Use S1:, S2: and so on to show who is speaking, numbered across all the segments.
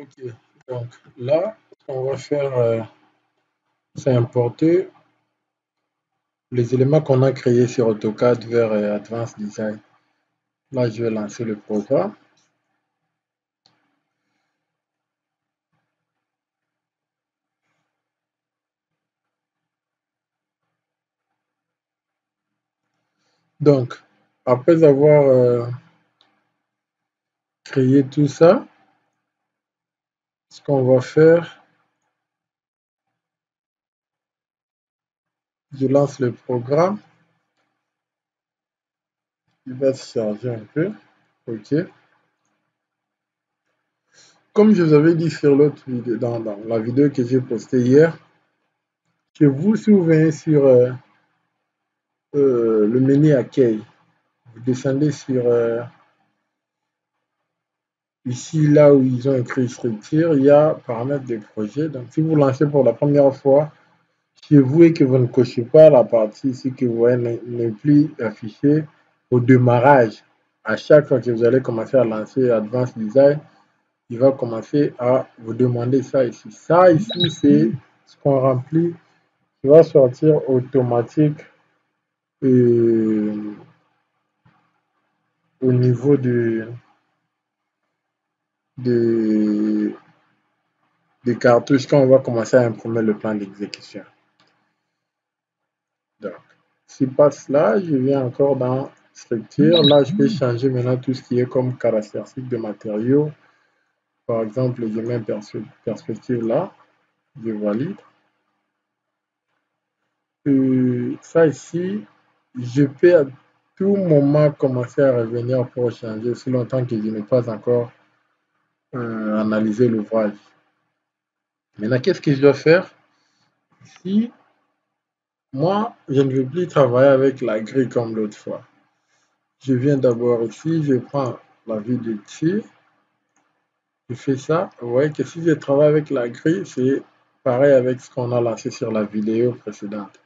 S1: Ok, donc là, ce qu'on va faire, c'est importer les éléments qu'on a créés sur AutoCAD vers Advanced Design. Là, je vais lancer le programme. Donc, après avoir créé tout ça, ce qu'on va faire, je lance le programme. Il va se charger un peu. Ok. Comme je vous avais dit sur l'autre vidéo, dans la vidéo que j'ai postée hier, que vous, si vous venez sur le menu accueil, vous descendez sur ici, là où ils ont écrit structure, il y a paramètres de projet. Donc, si vous lancez pour la première fois chez vous et que vous ne cochez pas la partie ici que vous voyez n'est plus affichée au démarrage, à chaque fois que vous allez commencer à lancer Advanced Design, il va commencer à vous demander ça ici. Ça ici, c'est ce qu'on remplit, qui va sortir automatique euh, au niveau de, des cartouches quand on va commencer à imprimer le plan d'exécution. Donc, si passe là, je viens encore dans structure. Là, je peux changer maintenant tout ce qui est comme caractéristiques de matériaux. Par exemple, je mets perspective là, je valide. Ça ici, je peux à tout moment commencer à revenir pour changer aussi longtemps que je n'ai pas encore analysé l'ouvrage. Maintenant, qu'est-ce que je dois faire? Si moi, je ne veux plus travailler avec la grille comme l'autre fois. Je viens d'abord ici, je prends la vue de dessus, je fais ça. Vous voyez que si je travaille avec la grille, c'est pareil avec ce qu'on a lancé sur la vidéo précédente.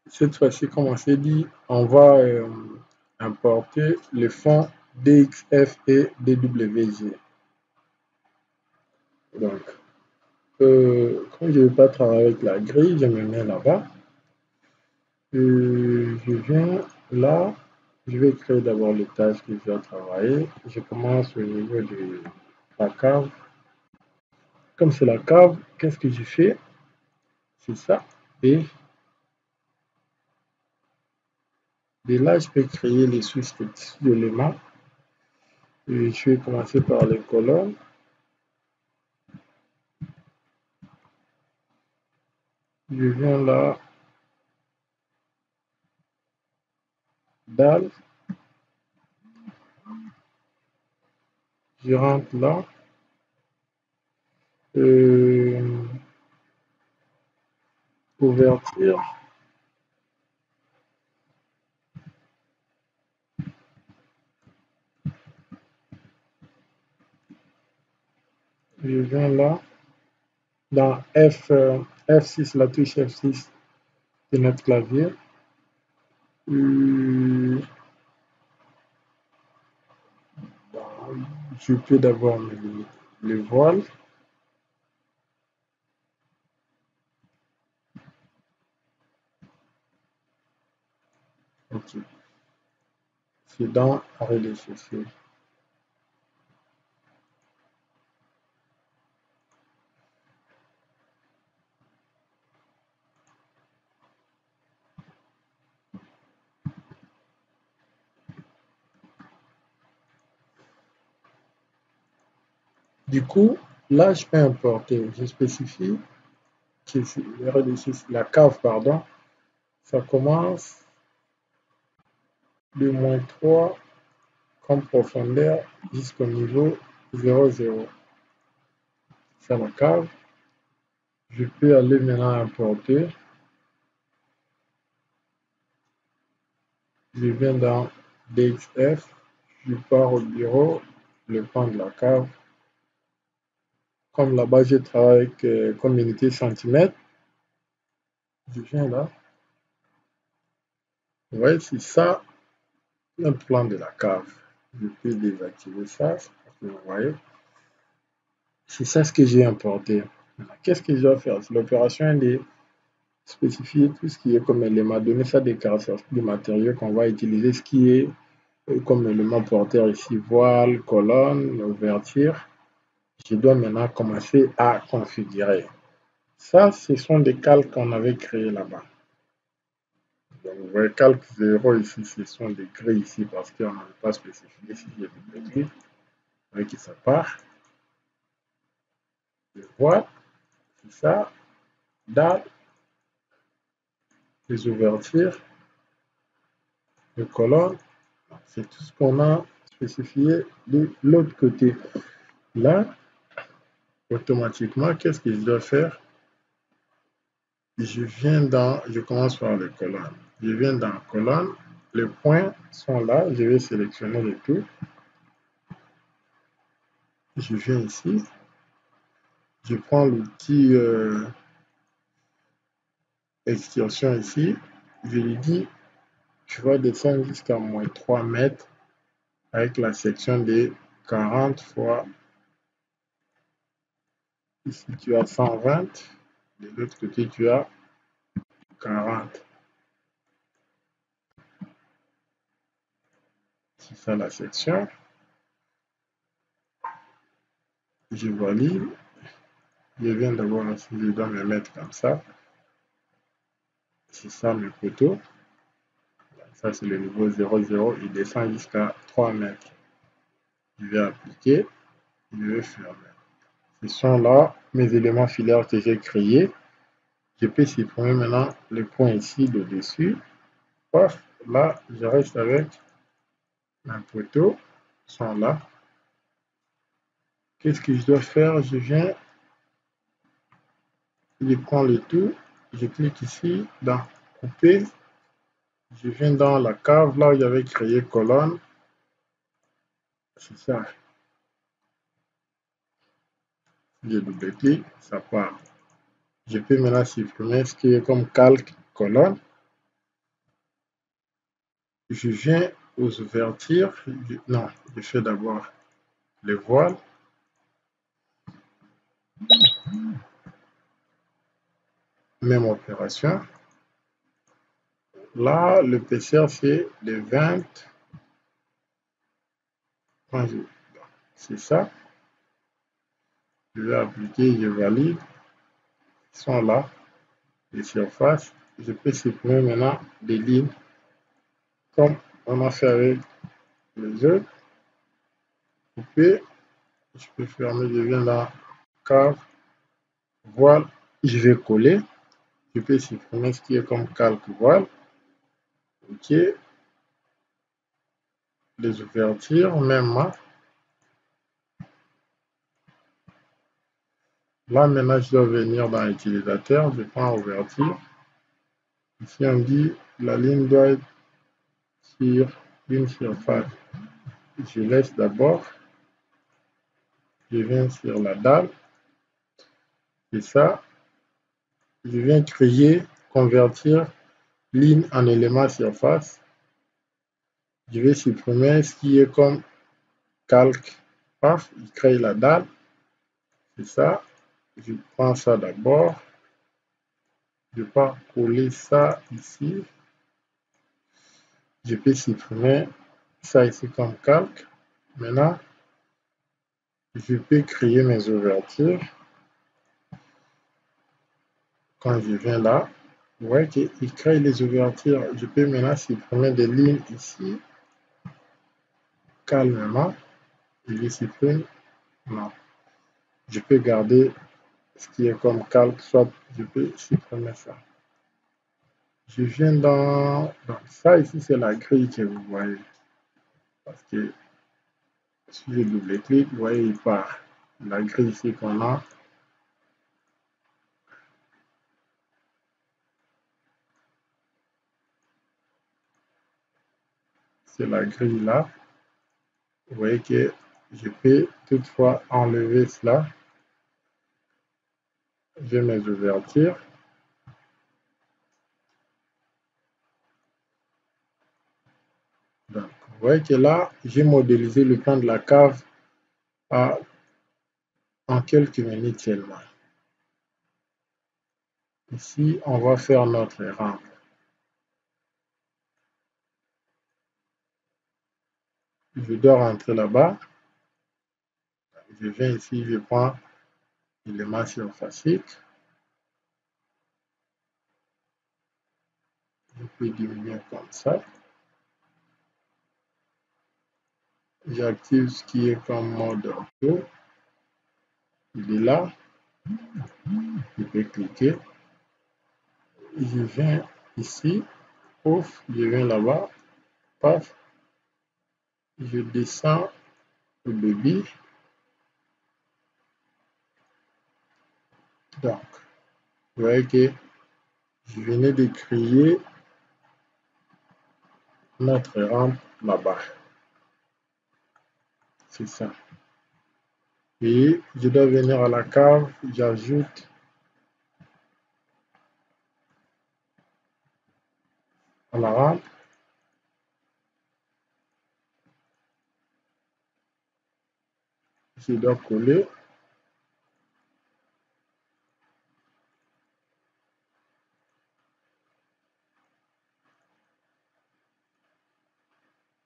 S1: Cette fois-ci, comme on s'est dit, on va importer les fonds DXF et DWG. Donc, comme je ne veux pas travailler avec la grille, je me mets là-bas. Je viens là, je vais créer d'abord les tâches que je dois travailler. Je commence au niveau de la cave. Comme c'est la cave, qu'est-ce que je fais? C'est ça. Et de là, je peux créer les sous-structures d'éléments. Je vais commencer par les colonnes. Je viens là, dalle. Je rentre là. Ouverture. Je viens là. Dans F6, la touche F6 de notre clavier. Je peux d'abord le voile. Ok. C'est dans arrêt de chaussures. Du coup, là, je peux importer. Je spécifie que la cave, pardon, ça commence de -3 comme profondeur jusqu'au niveau 0,0. C'est la cave. Je peux aller maintenant importer. Je viens dans DXF. Je pars au bureau, le plan de la cave. Comme là-bas, je travaille avec comme unité centimètres. Je viens là. Vous voyez, c'est ça le plan de la cave. Je peux désactiver ça, vous voyez. C'est ça ce que j'ai importé. Qu'est-ce que je dois faire? L'opération est spécifier tout ce qui est comme élément, donner ça des caractéristiques du matériau qu'on va utiliser, ce qui est comme élément porteur ici, voile, colonne, ouverture. Je dois maintenant commencer à configurer. Ça, ce sont des calques qu'on avait créés là-bas. Donc, vous voyez, calque 0 ici, ce sont des grilles ici parce qu'on n'avait pas spécifié. Si j'ai double clic, vous voyez que ça part. Le voile, c'est ça. Dalle, les ouvertures, les colonnes. C'est tout ce qu'on a spécifié de l'autre côté. Là, automatiquement, qu'est-ce que je dois faire? Je commence par les colonnes. Je viens dans colonne, les points sont là, je vais sélectionner le tout. Je viens ici, je prends l'outil extension ici, je lui dis, tu vas descendre jusqu'à moins 3 mètres avec la section de 40 fois, ici tu as 120, de l'autre côté tu as 40. C'est ça la section. Je valide. Je viens d'avoir ici, je dois me mettre comme ça. C'est ça mes poteaux. Ça c'est le niveau 0,0. Il descend jusqu'à 3 mètres. Je vais appliquer. Je vais fermer. Ce sont là mes éléments filaires que j'ai créés. Je peux supprimer maintenant les points ici de dessus. Paf, là, je reste avec un poteau. Ils sont là. Qu'est-ce que je dois faire? Je viens, je prends le tout. Je clique ici dans couper. Je viens dans la cave là où j'avais créé colonne. C'est ça. Je double-clique, ça part. Je peux maintenant supprimer ce qui est comme calque colonne. Je viens aux ouvertures. Non, je fais d'abord les voiles. Même opération. Là, le PCR, c'est de 20. C'est ça. Je vais appliquer, je valide. Ils sont là. Les surfaces. Je peux supprimer maintenant des lignes comme on a fait avec les autres. Couper. Je peux fermer, je viens dans cave. Voile. Je vais coller. Je peux supprimer ce qui est comme calque voile. OK. Les ouvertures, même là. Là, maintenant, je dois venir dans l'utilisateur. Je prends ouverture. Ici, on dit la ligne doit être sur une surface. Je laisse d'abord. Je viens sur la dalle. Et ça, je viens créer, convertir ligne en élément surface. Je vais supprimer ce qui est comme calque. Paf, je crée la dalle. C'est ça. Je prends ça d'abord. Je vais pas coller ça ici. Je peux supprimer ça ici comme calque. Maintenant, je peux créer mes ouvertures. Quand je viens là, vous voyez qu'il crée les ouvertures. Je peux maintenant supprimer des lignes ici. Calmement. Je supprime. Non. Je peux garder ce qui est comme calque, soit je peux supprimer ça. Je viens dans ça ici, c'est la grille que vous voyez. Parce que si je double-clique, vous voyez, il part. La grille ici qu'on a. C'est la grille là. Vous voyez que je peux toutefois enlever cela. J'ai mes ouvertures. Donc, vous voyez que là, j'ai modélisé le plan de la cave en quelques minutes seulement. Ici, on va faire notre rampe. Je dois rentrer là-bas. Je viens ici, je prends l'élément surfacique. Je peux diminuer comme ça. J'active ce qui est comme mode auto. Il est là. Je peux cliquer. Je viens ici. Ouf, je viens là-bas. Paf. Je descends le débit. Donc, vous voyez que je venais de créer notre rampe là-bas. C'est ça. Et je dois venir à la cave, j'ajoute à la rampe. Je dois coller.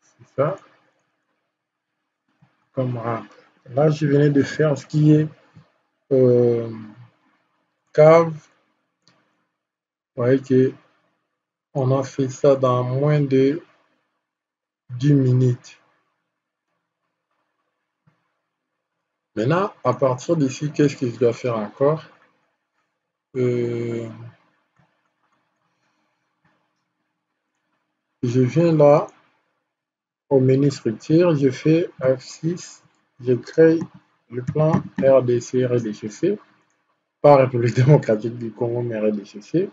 S1: C'est ça. Comme rampe. Là, je venais de faire ce qui est cave. Vous voyez que on a fait ça dans moins de 10 minutes. Maintenant, à partir d'ici, qu'est-ce que je dois faire encore? Je viens là au menu structure, je fais F6, je crée le plan RDC, pas République démocratique du Congo, mais RDC.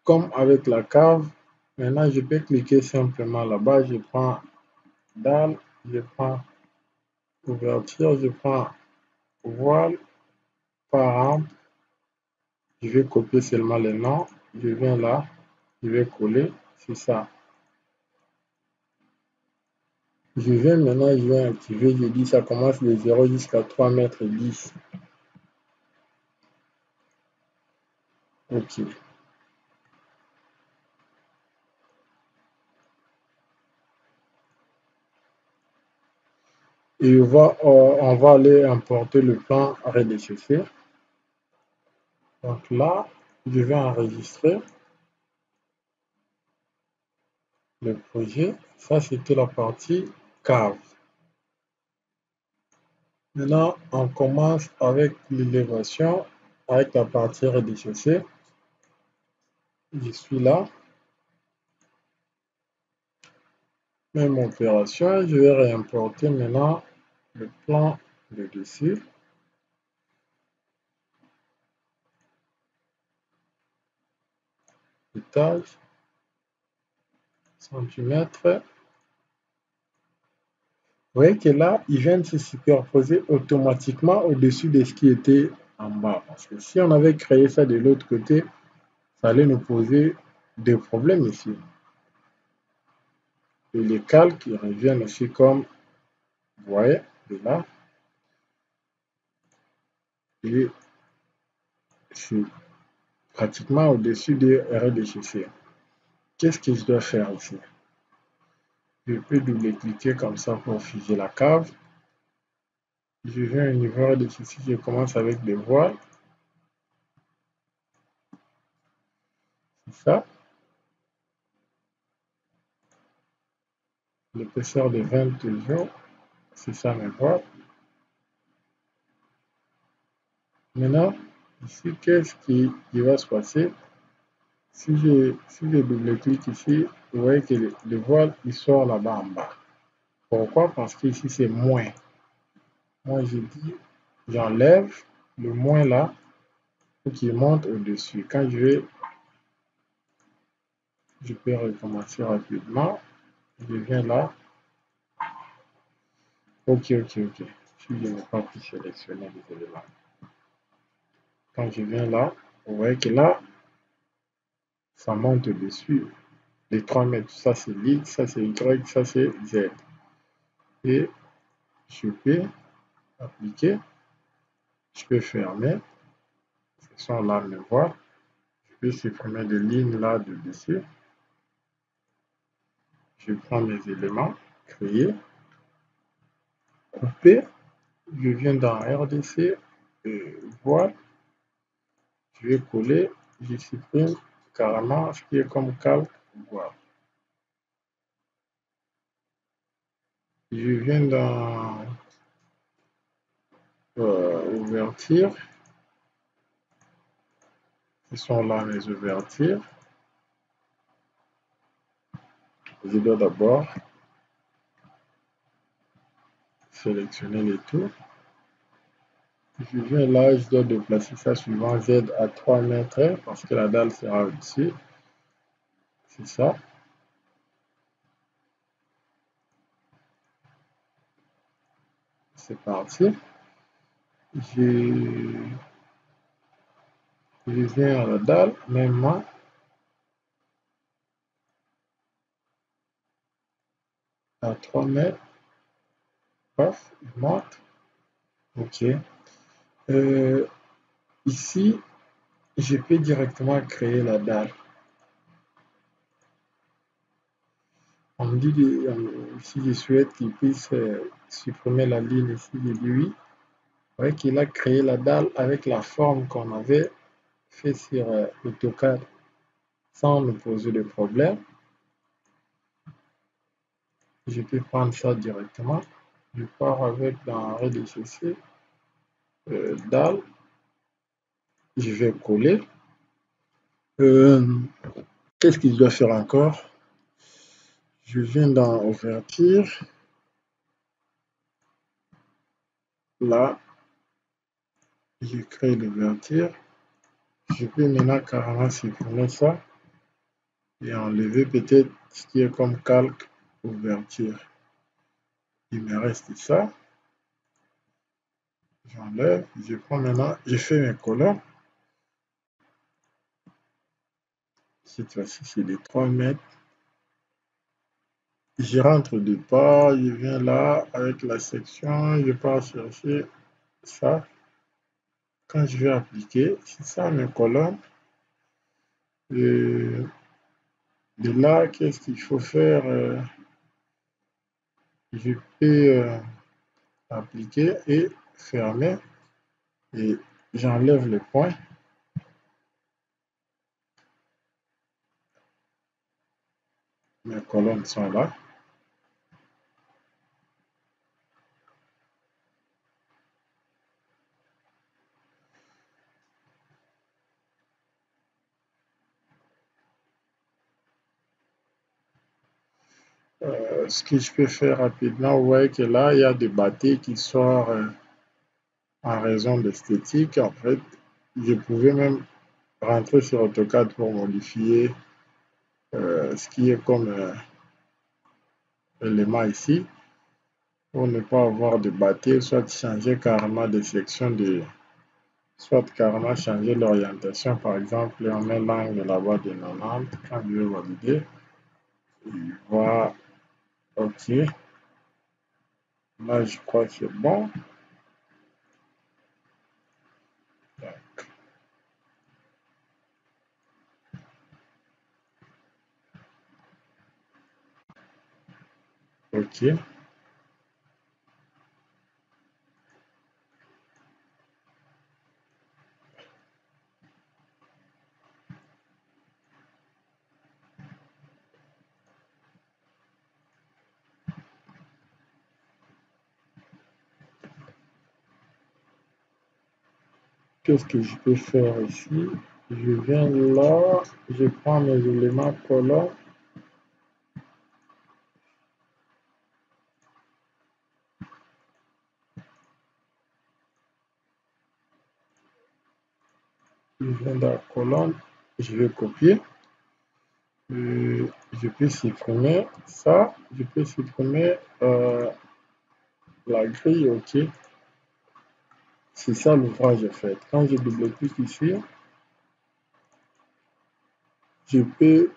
S1: Comme avec la cave, maintenant je peux cliquer simplement là-bas, je prends dalle, je prends ouverture, je prends voile, par exemple, je vais copier seulement les noms, je viens là, je vais coller, c'est ça. Je viens maintenant, je vais activer, je dis ça commence de 0 jusqu'à 3 mètres 10. Ok. Et on va aller importer le plan rez-de-chaussée. Donc là, je vais enregistrer le projet. Ça, c'était la partie cave. Maintenant, on commence avec l'élévation, avec la partie rez-de-chaussée. Je suis là. Même opération, je vais réimporter maintenant le plan de dessus. Étage, centimètres. Vous voyez que là, il vient de se superposer automatiquement au-dessus de ce qui était en bas. Parce que si on avait créé ça de l'autre côté, ça allait nous poser des problèmes ici. Et les calques ils reviennent aussi comme, vous voyez, de là. Et c'est pratiquement au-dessus des rez-de-chaussée. Qu'est-ce que je dois faire ici? Je peux double-cliquer comme ça pour figer la cave. Je viens au niveau rez-de-chaussée, je commence avec des voiles. C'est ça. L'épaisseur de 20 toujours. C'est ça mes voiles. Maintenant, ici, qu'est-ce qui va se passer? Si je double-clique ici, vous voyez que le voile il sort là-bas en bas. Pourquoi? Parce qu'ici c'est moins. Moi je dis, j'enlève le moins là pour qu'il monte au-dessus. Quand je peux recommencer rapidement. Je viens là. Ok. Si je n'ai pas pu sélectionner les éléments. Quand je viens là, vous voyez que là, ça monte au-dessus. Les 3 mètres, ça c'est X, ça c'est Y, ça c'est Z. Et je peux appliquer. Je peux fermer. Ce sont là mes voiles. Je peux supprimer des lignes là de dessus. Je prends mes éléments, créer, couper. Je viens dans RDC, voile. Je vais coller. Je supprime carrément ce qui est comme calque, voile. Je viens dans ouverture. Ce sont là mes ouvertures. Je dois d'abord sélectionner les tout. Je viens là, je dois déplacer ça suivant Z à 3 mètres parce que la dalle sera au-dessus. C'est ça. C'est parti. Je viens à la dalle, même moi. À 3 mètres. Paf, je monte. OK. Ici, je peux directement créer la dalle. On me dit si je souhaite qu'il puisse supprimer la ligne ici, j'ai dit oui. Vous voyez qu'il a créé la dalle avec la forme qu'on avait fait sur AutoCAD sans me poser de problème. Je peux prendre ça directement. Je pars avec dans RDCC, dalle. Je vais coller. Qu'est-ce que je dois faire encore? Je viens dans ouverture. Là, je crée l'ouverture. Je peux maintenant carrément supprimer ça et enlever peut-être ce qui est comme calque ouverture. Il me reste ça. J'enlève. Je prends maintenant, je fais mes colonnes. Cette fois-ci, c'est les 3 mètres. Je rentre de pas, je viens là avec la section, je pars chercher ça. Quand je vais appliquer, c'est ça mes colonnes. Et de là, qu'est-ce qu'il faut faire? Je peux appliquer et fermer et j'enlève le point. Mes colonnes sont là. Ce que je peux faire rapidement, vous voyez que là, il y a des bâtis qui sortent en raison d'esthétique. En fait, je pouvais même rentrer sur AutoCAD pour modifier ce qui est comme élément ici, pour ne pas avoir de bâtis, soit changer carrément des sections soit carrément changer l'orientation. Par exemple, on met l'angle là-bas de 90, quand je vais valider, il va OK. Là, je crois que c'est bon. OK. Qu'est-ce que je peux faire ici? Je viens là, je prends mes éléments colonnes. Je viens dans la colonne, je vais copier. Je peux supprimer ça, je peux supprimer la grille, OK. C'est ça l'ouvrage en fait. Quand je double-clique ici, je peux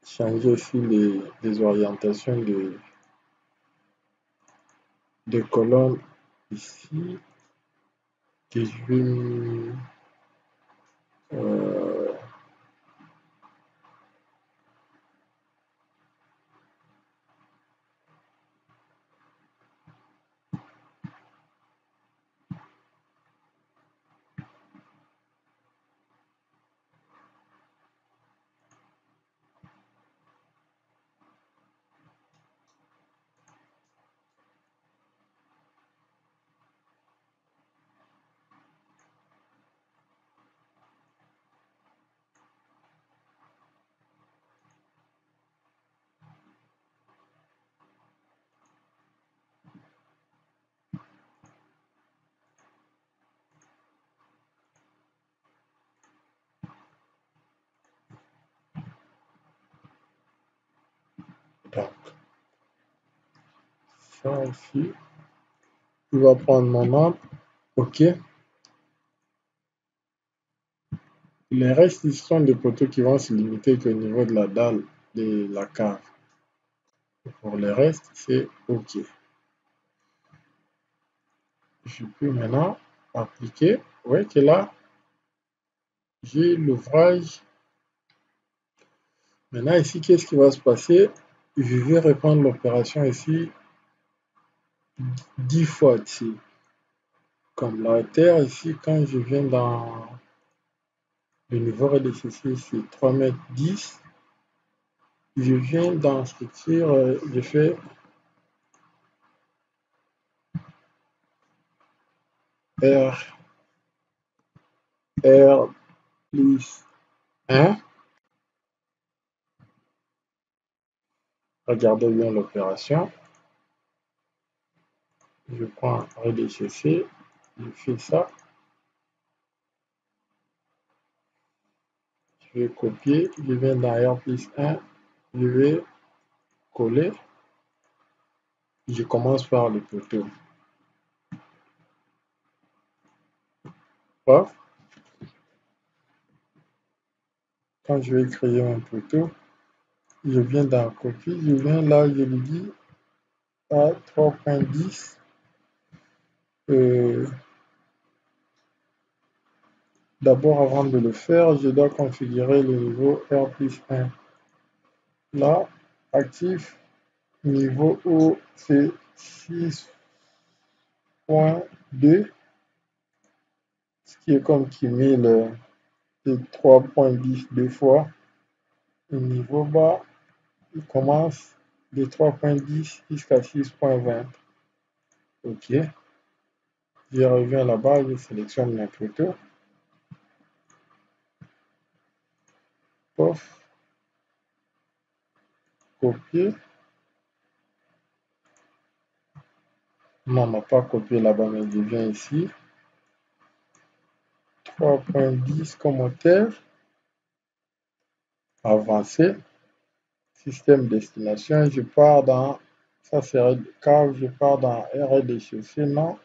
S1: changer aussi les orientations des colonnes ici que je vais euh, donc ça ici. Il va prendre mon ordre. OK. Les restes ici sont des poteaux qui vont se limiter qu'au niveau de la dalle de la cave. Et pour le reste, c'est OK. Je peux maintenant appliquer. Vous voyez que là, j'ai l'ouvrage. Maintenant, ici, qu'est-ce qui va se passer? Je vais reprendre l'opération ici 10 fois ici. Comme la terre ici, quand je viens dans le niveau rez-de-chaussée, c'est 3 mètres 10. Je viens dans structure, je fais R plus 1. Regardez bien l'opération. Je prends rez-de-chaussée, je fais ça. Je vais copier, je viens dans R plus 1, je vais coller. Je commence par le poteau. Paf. Quand je vais créer un poteau, je viens dans copie, je viens là, je lui dis à 3.10. D'abord, avant de le faire, je dois configurer le niveau R plus 1. Là, actif, niveau haut, c'est 6.2, ce qui est comme cumul de 3.10 deux fois. Le niveau bas, il commence de 3.10 jusqu'à 6.20. OK. Je reviens là-bas, je sélectionne mes photos. Pof. Copier. Non, on n'a pas copié là-bas, mais je viens ici. 3.10 commentaires. Avancé. Système destination. Je pars dans. Ça serait cave. Je pars dans rez-de-chaussée. Non.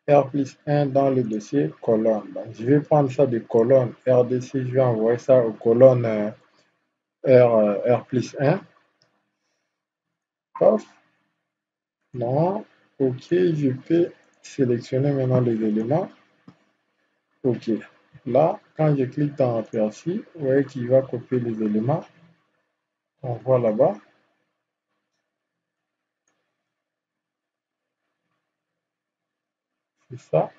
S1: R plus 1 dans le dossier colonne. Donc, je vais prendre ça de colonne RDC. Je vais envoyer ça aux colonnes R plus 1. Paf. Non. OK. Je peux sélectionner maintenant les éléments. OK. Là, quand je clique dans Aperçu, vous voyez qu'il va copier les éléments. On voit là-bas. C'est ça.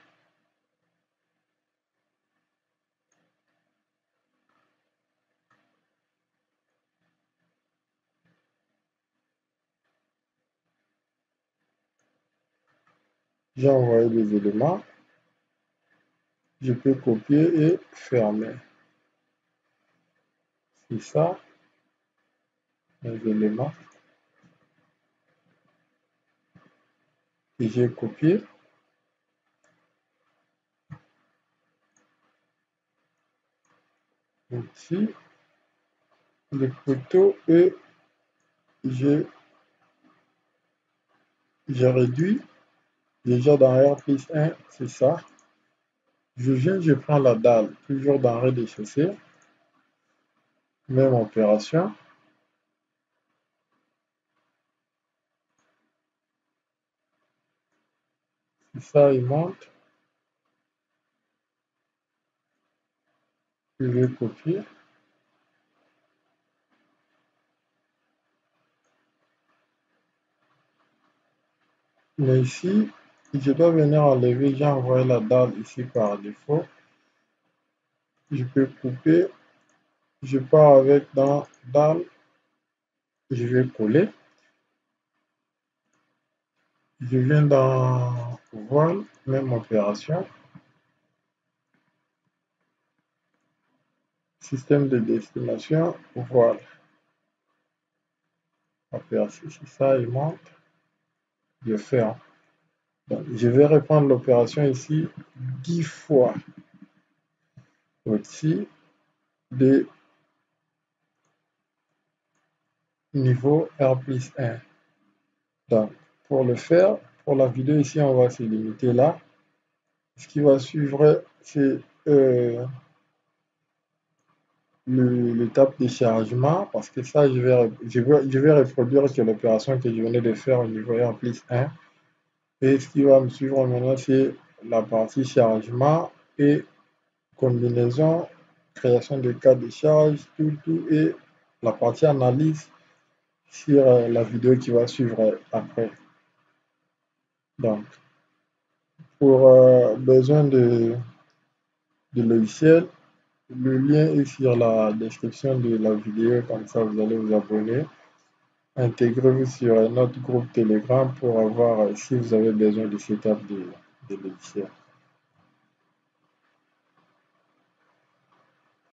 S1: J'ai envoyé les éléments. Je peux copier et fermer. C'est ça. Les éléments que j'ai copiés. Ici, les photos et j'ai réduit. Déjà dans R plus 1, c'est ça. Je viens, je prends la dalle, toujours dans rez-de-chaussée. Même opération. C'est ça, il monte. Je vais copier. Mais ici, je dois venir enlever, j'ai envoyé la dalle ici par défaut. Je peux couper. Je pars avec dans dalle. Je vais coller. Je viens dans voile, même opération. Système de destination, voile. Opération, c'est ça, il monte. Je ferme. Donc, je vais reprendre l'opération ici 10 fois au-dessus de niveau R plus 1. Donc, pour le faire, pour la vidéo ici, on va se limiter là. Ce qui va suivre, c'est l'étape de chargement, parce que ça, je vais reproduire que l'opération que je venais de faire au niveau R plus 1. Et ce qui va me suivre maintenant, c'est la partie chargement et combinaison, création de cas de charge, tout, et la partie analyse sur la vidéo qui va suivre après. Donc, pour besoin de logiciel, le lien est sur la description de la vidéo, comme ça vous allez vous abonner. Intégrez-vous sur notre groupe Telegram pour avoir, si vous avez besoin de setup de logiciel.